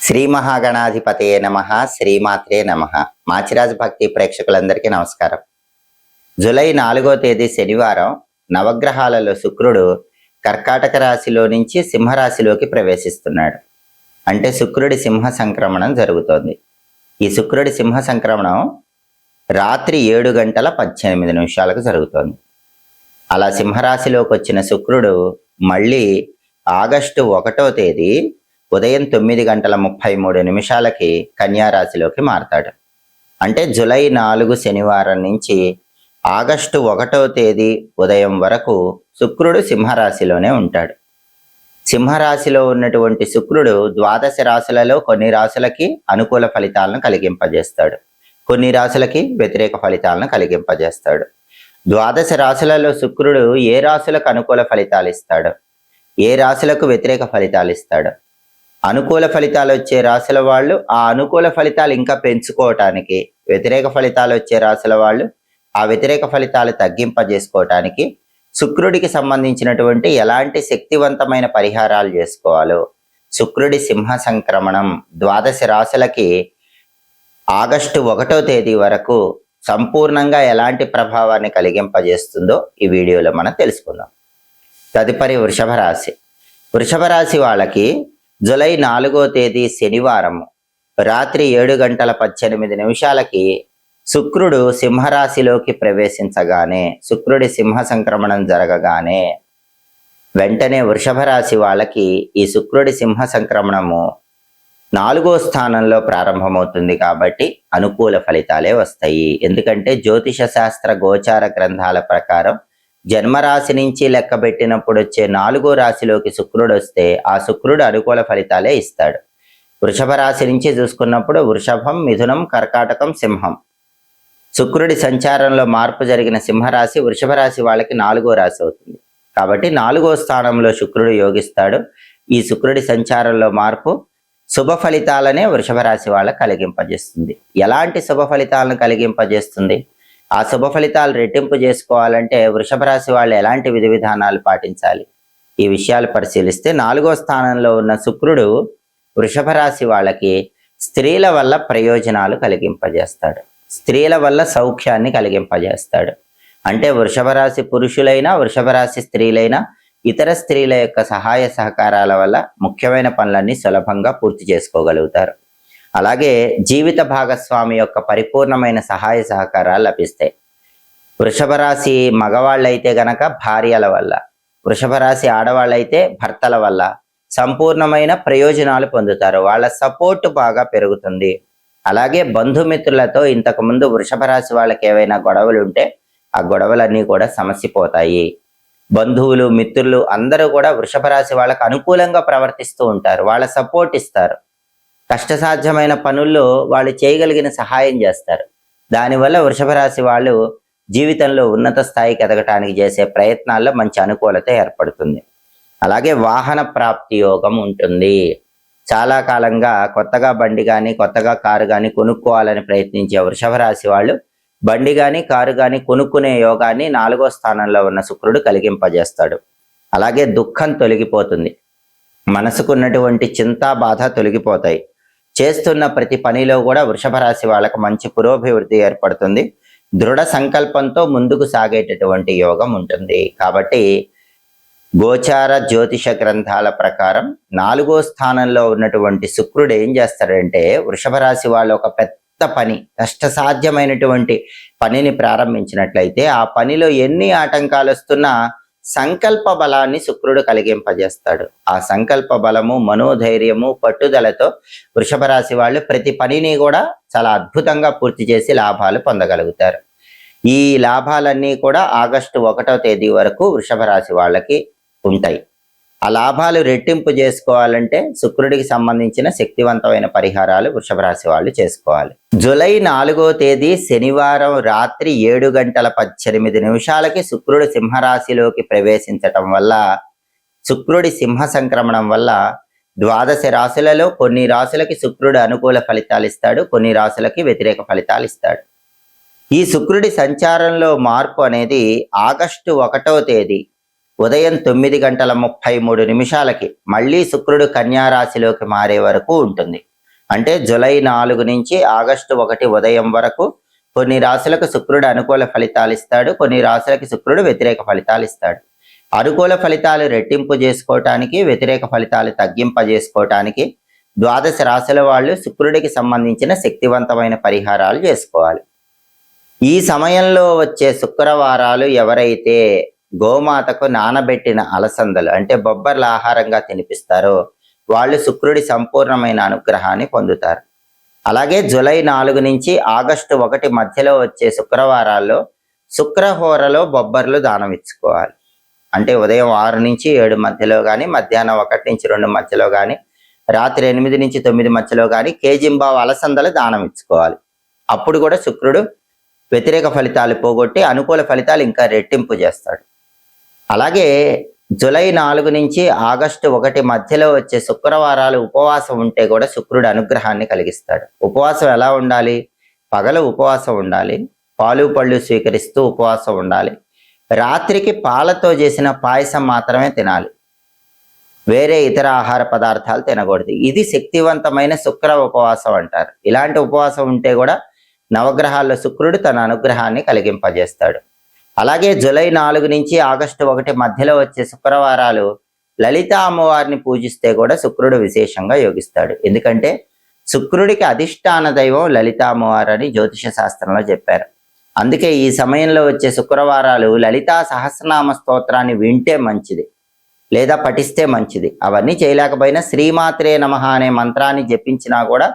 శ్రీ మహాగణాధిపతయే నమః. శ్రీమాత్రే నమః. మాచిరాజు భక్తి ప్రేక్షకులందరికీ నమస్కారం. జూలై 4వ తేదీ శనివారం నవగ్రహాలలో శుక్రుడు కర్కాటక రాశిలో నుంచి సింహరాశిలోకి ప్రవేశిస్తున్నాడు. అంటే శుక్రుడి సింహ సంక్రమణం జరుగుతోంది. ఈ శుక్రుడి సింహ సంక్రమణం రాత్రి 7:18 జరుగుతోంది. అలా సింహరాశిలోకి వచ్చిన శుక్రుడు మళ్ళీ ఆగస్టు 1వ తేదీ ఉదయం 9:33 కన్యారాశిలోకి మారతాడు. అంటే జూలై 4 శనివారం నుంచి ఆగస్టు 1వ తేదీ ఉదయం వరకు శుక్రుడు సింహరాశిలోనే ఉంటాడు. సింహరాశిలో ఉన్నటువంటి శుక్రుడు ద్వాదశ రాశులలో కొన్ని రాశులకి అనుకూల ఫలితాలను కలిగింపజేస్తాడు, కొన్ని రాశులకి వ్యతిరేక ఫలితాలను కలిగింపజేస్తాడు. ద్వాదశ రాశులలో శుక్రుడు ఏ రాశులకు అనుకూల ఫలితాలు ఇస్తాడు, ఏ రాశులకు వ్యతిరేక ఫలితాలు ఇస్తాడు, అనుకూల ఫలితాలు వచ్చే రాశుల వాళ్ళు ఆ అనుకూల ఫలితాలు ఇంకా పెంచుకోవటానికి, వ్యతిరేక ఫలితాలు వచ్చే రాశుల వాళ్ళు ఆ వ్యతిరేక ఫలితాలు తగ్గింపజేసుకోవటానికి శుక్రుడికి సంబంధించినటువంటి ఎలాంటి శక్తివంతమైన పరిహారాలు చేసుకోవాలో, శుక్రుడి సింహ సంక్రమణం ద్వాదశ రాశులకి ఆగస్టు 1వ తేదీ వరకు సంపూర్ణంగా ఎలాంటి ప్రభావాన్ని కలిగింపజేస్తుందో ఈ వీడియోలో మనం తెలుసుకుందాం. తదుపరి వృషభ రాశి. వృషభ రాశి వాళ్ళకి జూలై 4వ తేదీ శనివారం రాత్రి 7:18 శుక్రుడు సింహరాశిలోకి ప్రవేశించగానే, శుక్రుడి సింహ సంక్రమణం జరగగానే వెంటనే వృషభ రాశి వాళ్ళకి ఈ శుక్రుడి సింహ సంక్రమణము 4వ స్థానంలో ప్రారంభమవుతుంది. కాబట్టి అనుకూల ఫలితాలే వస్తాయి. ఎందుకంటే జ్యోతిష శాస్త్ర గోచార గ్రంథాల ప్రకారం జన్మరాశి నుంచి లెక్కబెట్టినప్పుడు వచ్చే 4వ రాశిలోకి శుక్రుడు వస్తే ఆ శుక్రుడు అనుకూల ఫలితాలే ఇస్తాడు. వృషభ రాశి నుంచి చూసుకున్నప్పుడు వృషభం, మిథునం, కర్కాటకం, సింహం. శుక్రుడి సంచారంలో మార్పు జరిగిన సింహరాశి వృషభ రాశి వాళ్ళకి 4వ రాశి అవుతుంది. కాబట్టి 4వ స్థానంలో శుక్రుడు యోగిస్తాడు. ఈ శుక్రుడి సంచారంలో మార్పు శుభ ఫలితాలనే వృషభ రాశి వాళ్ళకి కలిగింపజేస్తుంది. ఎలాంటి శుభ ఫలితాలను కలిగింపజేస్తుంది? ఆ శుభ ఫలితాలు రెట్టింపు చేసుకోవాలంటే వృషభ రాశి వాళ్ళు ఎలాంటి విధి విధానాలు పాటించాలి? ఈ విషయాలు పరిశీలిస్తే 4వ స్థానంలో ఉన్న శుక్రుడు వృషభ రాశి వాళ్ళకి స్త్రీల వల్ల ప్రయోజనాలు కలిగింపజేస్తాడు, స్త్రీల వల్ల సౌఖ్యాన్ని కలిగింపజేస్తాడు. అంటే వృషభ రాశి పురుషులైనా వృషభ రాశి స్త్రీలైనా ఇతర స్త్రీల యొక్క సహాయ సహకారాల వల్ల ముఖ్యమైన పనులన్నీ సులభంగా పూర్తి చేసుకోగలుగుతారు. అలాగే జీవిత భాగస్వామి యొక్క పరిపూర్ణమైన సహాయ సహకారాలు లభిస్తాయి. వృషభ రాశి మగవాళ్ళైతే గనక భార్యల వల్ల, వృషభ రాశి ఆడవాళ్ళైతే భర్తల వల్ల సంపూర్ణమైన ప్రయోజనాలు పొందుతారు. వాళ్ళ సపోర్ట్ బాగా పెరుగుతుంది. అలాగే బంధుమిత్రులతో ఇంతకుముందు వృషభ రాశి వాళ్ళకి ఏవైనా గొడవలు ఉంటే ఆ గొడవలన్నీ కూడా సమసిపోతాయి. బంధువులు, మిత్రులు అందరూ కూడా వృషభ రాశి వాళ్ళకు అనుకూలంగా ప్రవర్తిస్తూ ఉంటారు, వాళ్ళ సపోర్ట్ ఇస్తారు. కష్టసాధ్యమైన పనుల్లో వాళ్ళు చేయగలిగిన సహాయం చేస్తారు. దానివల్ల వృషభ రాశి వాళ్ళు జీవితంలో ఉన్నత స్థాయికి ఎదగటానికి చేసే ప్రయత్నాల్లో మంచి అనుకూలత ఏర్పడుతుంది. అలాగే వాహన ప్రాప్తి యోగం ఉంటుంది. చాలా కాలంగా కొత్తగా బండి కానీ కొత్తగా కారు కానీ కొనుక్కోవాలని ప్రయత్నించే వృషభ రాశి వాళ్ళు బండి కానీ కారు కానీ కొనుక్కునే యోగాన్ని 4వ స్థానంలో ఉన్న శుక్రుడు కలిగింపజేస్తాడు. అలాగే దుఃఖం తొలగిపోతుంది. మనసుకున్నటువంటి చింత, బాధ తొలగిపోతాయి. చేస్తున్న ప్రతి పనిలో కూడా వృషభ రాశి వాళ్ళకు మంచి పురోభివృద్ధి ఏర్పడుతుంది. దృఢ సంకల్పంతో ముందుకు సాగేటటువంటి యోగం ఉంటుంది. కాబట్టి గోచార జ్యోతిష గ్రంథాల ప్రకారం 4వ స్థానంలో ఉన్నటువంటి శుక్రుడు ఏం చేస్తాడంటే వృషభ రాశి వాళ్ళు ఒక పెద్ద పని, కష్టసాధ్యమైనటువంటి పనిని ప్రారంభించినట్లయితే ఆ పనిలో ఎన్ని ఆటంకాలు వస్తున్నా సంకల్ప బలాన్ని శుక్రుడు కలిగింపజేస్తాడు. ఆ సంకల్ప బలము, మనోధైర్యము, పట్టుదలతో వృషభ రాశి వాళ్ళు ప్రతి పనిని కూడా చాలా అద్భుతంగా పూర్తి చేసి లాభాలు పొందగలుగుతారు. ఈ లాభాలన్నీ కూడా ఆగస్టు 1వ తేదీ వరకు వృషభ రాశి వాళ్ళకి ఉంటాయి. ఆ లాభాలు రెట్టింపు చేసుకోవాలంటే శుక్రుడికి సంబంధించిన శక్తివంతమైన పరిహారాలు వృషభ రాశి వాళ్ళు చేసుకోవాలి. జూలై 4వ తేదీ శనివారం రాత్రి 7:18 శుక్రుడు సింహరాశిలోకి ప్రవేశించటం వల్ల, శుక్రుడి సింహ సంక్రమణం వల్ల ద్వాదశ రాశులలో కొన్ని రాశులకి శుక్రుడు అనుకూల ఫలితాలు ఇస్తాడు, కొన్ని రాశులకి వ్యతిరేక ఫలితాలు ఇస్తాడు. ఈ శుక్రుడి సంచారంలో మార్పు అనేది ఆగస్టు 1వ తేదీ ఉదయం 9:33 మళ్ళీ శుక్రుడు కన్యారాశిలోకి మారే వరకు ఉంటుంది. అంటే జూలై 4 నుంచి ఆగస్టు 1 ఉదయం వరకు కొన్ని రాశులకు శుక్రుడు అనుకూల ఫలితాలు ఇస్తాడు, కొన్ని రాశులకి శుక్రుడు వ్యతిరేక ఫలితాలు ఇస్తాడు. అనుకూల ఫలితాలు రెట్టింపు చేసుకోవటానికి, వ్యతిరేక ఫలితాలు తగ్గింపజేసుకోవటానికి ద్వాదశ రాశుల వాళ్ళు శుక్రుడికి సంబంధించిన శక్తివంతమైన పరిహారాలు చేసుకోవాలి. ఈ సమయంలో వచ్చే శుక్రవారాలు ఎవరైతే గోమాతకు నానబెట్టిన అలసందలు అంటే బొబ్బర్ల ఆహారంగా తినిపిస్తారో వాళ్ళు శుక్రుడి సంపూర్ణమైన అనుగ్రహాన్ని పొందుతారు. అలాగే జూలై 4 నుంచి ఆగస్టు 1 మధ్యలో వచ్చే శుక్రవారాల్లో శుక్రహోరలో బొబ్బర్లు దానం ఇచ్చుకోవాలి. అంటే ఉదయం 6 నుంచి 7 మధ్యలో కానీ, మధ్యాహ్నం 1 నుంచి 2 మధ్యలో కానీ, రాత్రి 8 నుంచి 9 మధ్యలో కానీ కేజింబావు అలసందలు దానం ఇచ్చుకోవాలి. అప్పుడు కూడా శుక్రుడు వ్యతిరేక ఫలితాలు పోగొట్టి అనుకూల ఫలితాలు ఇంకా రెట్టింపు చేస్తాడు. అలాగే జూలై 4 నుంచి ఆగస్టు 1 మధ్యలో వచ్చే శుక్రవారాలు ఉపవాసం ఉంటే కూడా శుక్రుడు అనుగ్రహాన్ని కలిగిస్తాడు. ఉపవాసం ఎలా ఉండాలి? పగలు ఉపవాసం ఉండాలి, పాలు పళ్ళు స్వీకరిస్తూ ఉపవాసం ఉండాలి. రాత్రికి పాలతో చేసిన పాయసం మాత్రమే తినాలి, వేరే ఇతర ఆహార పదార్థాలు తినకూడదు. ఇది శక్తివంతమైన శుక్ర ఉపవాసం అంటారు. ఇలాంటి ఉపవాసం ఉంటే కూడా నవగ్రహాల్లో శుక్రుడు తన అనుగ్రహాన్ని కలిగింపజేస్తాడు. అలాగే జూలై 4 నుంచి ఆగస్టు 1 మధ్యలో వచ్చే శుక్రవారాలు లలిత అమ్మవారిని పూజిస్తే కూడా శుక్రుడు విశేషంగా యోగిస్తాడు. ఎందుకంటే శుక్రుడికి అధిష్టాన దైవం లలిత అమ్మవారు అని జ్యోతిష శాస్త్రంలో చెప్పారు. అందుకే ఈ సమయంలో వచ్చే శుక్రవారాలు లలితా సహస్రనామ స్తోత్రాన్ని వింటే మంచిది, లేదా పఠిస్తే మంచిది. అవన్నీ చేయలేకపోయినా శ్రీమాత్రే నమః అనే మంత్రాన్ని జపించినా కూడా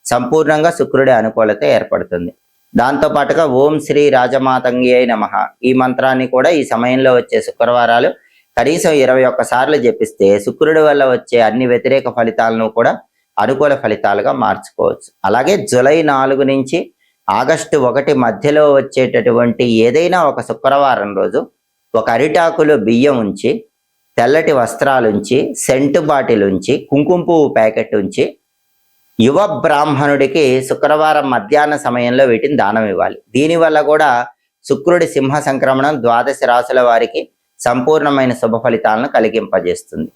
సంపూర్ణంగా శుక్రుడి అనుకూలత ఏర్పడుతుంది. దాంతోపాటుగా ఓం శ్రీ రాజమాతంగ్యై నమః ఈ మంత్రాన్ని కూడా ఈ సమయంలో వచ్చే శుక్రవారాలు కనీసం 21 సార్లు జపిస్తే శుక్రుడి వల్ల వచ్చే అన్ని వ్యతిరేక ఫలితాలను కూడా అనుకూల ఫలితాలుగా మార్చుకోవచ్చు. అలాగే జూలై 4 నుంచి ఆగస్టు 1 మధ్యలో వచ్చేటటువంటి ఏదైనా ఒక శుక్రవారం రోజు ఒక అరిటాకులో బియ్యం ఉంచి, తెల్లటి వస్త్రాలుంచి, సెంటు బాటిల్ ఉంచి, కుంకుమ పువ్వు ప్యాకెట్ ఉంచి యువ బ్రాహ్మణుడికి శుక్రవారం మధ్యాహ్న సమయంలో వీటిని దానం ఇవ్వాలి. దీనివల్ల కూడా శుక్రుడి సింహ సంక్రమణం ద్వాదశ రాశుల వారికి సంపూర్ణమైన శుభ ఫలితాలను కలిగింపజేస్తుంది.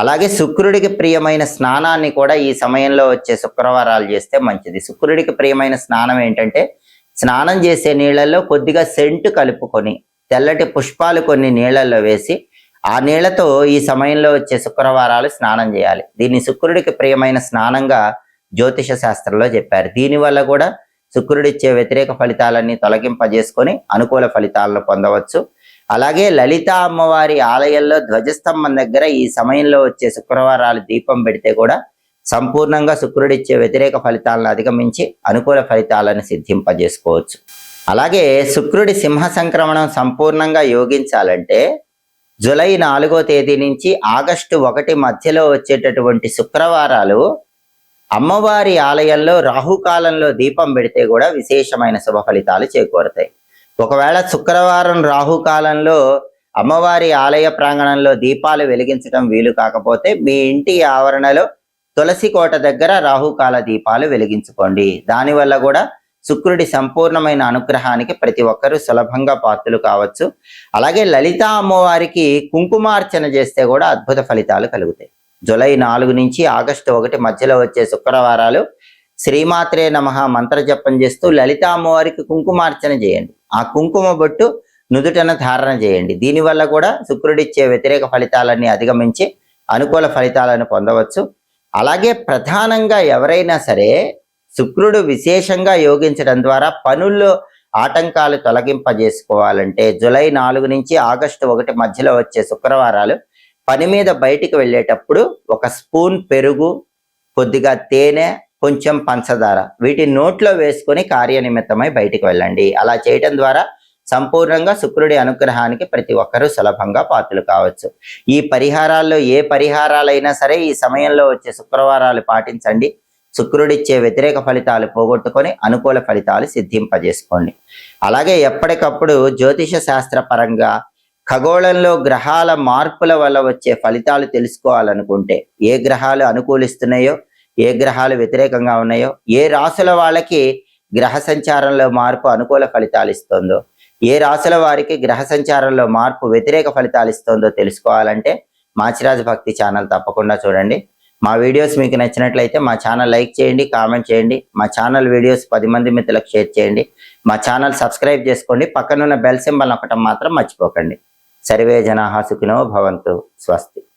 అలాగే శుక్రుడికి ప్రియమైన స్నానాన్ని కూడా ఈ సమయంలో వచ్చే శుక్రవారాలు చేస్తే మంచిది. శుక్రుడికి ప్రియమైన స్నానం ఏంటంటే స్నానం చేసే నీళ్ళల్లో కొద్దిగా సెంటు కలుపుకొని తెల్లటి పుష్పాలు కొన్ని నీళ్ళల్లో వేసి ఆ నీళ్లతో ఈ సమయంలో వచ్చే శుక్రవారాలు స్నానం చేయాలి. దీన్ని శుక్రుడికి ప్రియమైన స్నానంగా జ్యోతిష శాస్త్రంలో చెప్పారు. దీనివల్ల కూడా శుక్రుడిచ్చే వ్యతిరేక ఫలితాలన్నీ తొలగింపజేసుకొని అనుకూల ఫలితాలను పొందవచ్చు. అలాగే లలిత అమ్మవారి ఆలయంలో ధ్వజస్తంభం దగ్గర ఈ సమయంలో వచ్చే శుక్రవారాలు దీపం పెడితే కూడా సంపూర్ణంగా శుక్రుడిచ్చే వ్యతిరేక ఫలితాలను అధిగమించి అనుకూల ఫలితాలను సిద్ధింపజేసుకోవచ్చు. అలాగే శుక్రుడి సింహ సంక్రమణం సంపూర్ణంగా యోగించాలంటే జూలై 4వ తేదీ నుంచి ఆగస్టు 1 మధ్యలో వచ్చేటటువంటి శుక్రవారాలు అమ్మవారి ఆలయంలో రాహుకాలంలో దీపం పెడితే కూడా విశేషమైన శుభ ఫలితాలు చేకూరుతాయి. ఒకవేళ శుక్రవారం రాహుకాలంలో అమ్మవారి ఆలయ ప్రాంగణంలో దీపాలు వెలిగించడం వీలు కాకపోతే మీ ఇంటి ఆవరణలో తులసి కోట దగ్గర రాహుకాల దీపాలు వెలిగించుకోండి. దానివల్ల కూడా శుక్రుడి సంపూర్ణమైన అనుగ్రహానికి ప్రతి ఒక్కరూ సులభంగా పాత్రులు కావచ్చు. అలాగే లలితా అమ్మవారికి కుంకుమార్చన చేస్తే కూడా అద్భుత ఫలితాలు కలుగుతాయి. జూలై 4 నుంచి ఆగస్టు 1 మధ్యలో వచ్చే శుక్రవారాలు శ్రీమాత్రే నమః మంత్ర జపం చేస్తూ లలితా అమ్మవారికి కుంకుమార్చన చేయండి. ఆ కుంకుమ బొట్టు నుదుటన ధారణ చేయండి. దీనివల్ల కూడా శుక్రుడిచ్చే వ్యతిరేక ఫలితాలన్నీ అధిగమించి అనుకూల ఫలితాలను పొందవచ్చు. అలాగే ప్రధానంగా ఎవరైనా సరే శుక్రుడు విశేషంగా యోగించడం ద్వారా పనుల్లో ఆటంకాలు తొలగింపజేసుకోవాలంటే జూలై 4 నుంచి ఆగస్టు 1 మధ్యలో వచ్చే శుక్రవారాలు పని మీద బయటికి వెళ్ళేటప్పుడు 1 స్పూన్ పెరుగు, కొద్దిగా తేనె, కొంచెం పంచదార వీటిని నోట్లో వేసుకొని కార్యనిమిత్తమై బయటికి వెళ్ళండి. అలా చేయటం ద్వారా సంపూర్ణంగా శుక్రుడి అనుగ్రహానికి ప్రతి ఒక్కరూ సులభంగా పాత్రలు కావచ్చు. ఈ పరిహారాల్లో ఏ పరిహారాలైనా సరే ఈ సమయంలో వచ్చే శుక్రవారాలు పాటించండి. శుక్రుడిచ్చే వ్యతిరేక ఫలితాలు పోగొట్టుకొని అనుకూల ఫలితాలు సిద్ధింపజేసుకోండి. అలాగే ఎప్పటికప్పుడు జ్యోతిష శాస్త్ర పరంగా ఖగోళంలో గ్రహాల మార్పుల వల్ల వచ్చే ఫలితాలు తెలుసుకోవాలనుకుంటే ఏ గ్రహాలు అనుకూలిస్తున్నాయో, ఏ గ్రహాలు వ్యతిరేకంగా ఉన్నాయో, ఏ రాశుల వాళ్ళకి గ్రహ సంచారంలో మార్పు అనుకూల ఫలితాలు ఇస్తుందో, ఏ రాశుల వారికి గ్రహ సంచారంలో మార్పు వ్యతిరేక ఫలితాలు ఇస్తుందో తెలుసుకోవాలంటే మాచిరాజు భక్తి ఛానల్ తప్పకుండా చూడండి. మా వీడియోస్ మీకు నచ్చినట్లయితే మా ఛానల్ లైక్ చేయండి, కామెంట్ చేయండి. మా ఛానల్ వీడియోస్ 10 మంది మిత్రులకు షేర్ చేయండి. మా ఛానల్ సబ్స్క్రైబ్ చేసుకోండి. పక్కనున్న బెల్ సింబల్ నొక్కటం మాత్రం మర్చిపోకండి. సర్వే జనాః సుఖినో భవంతు. స్వస్తి.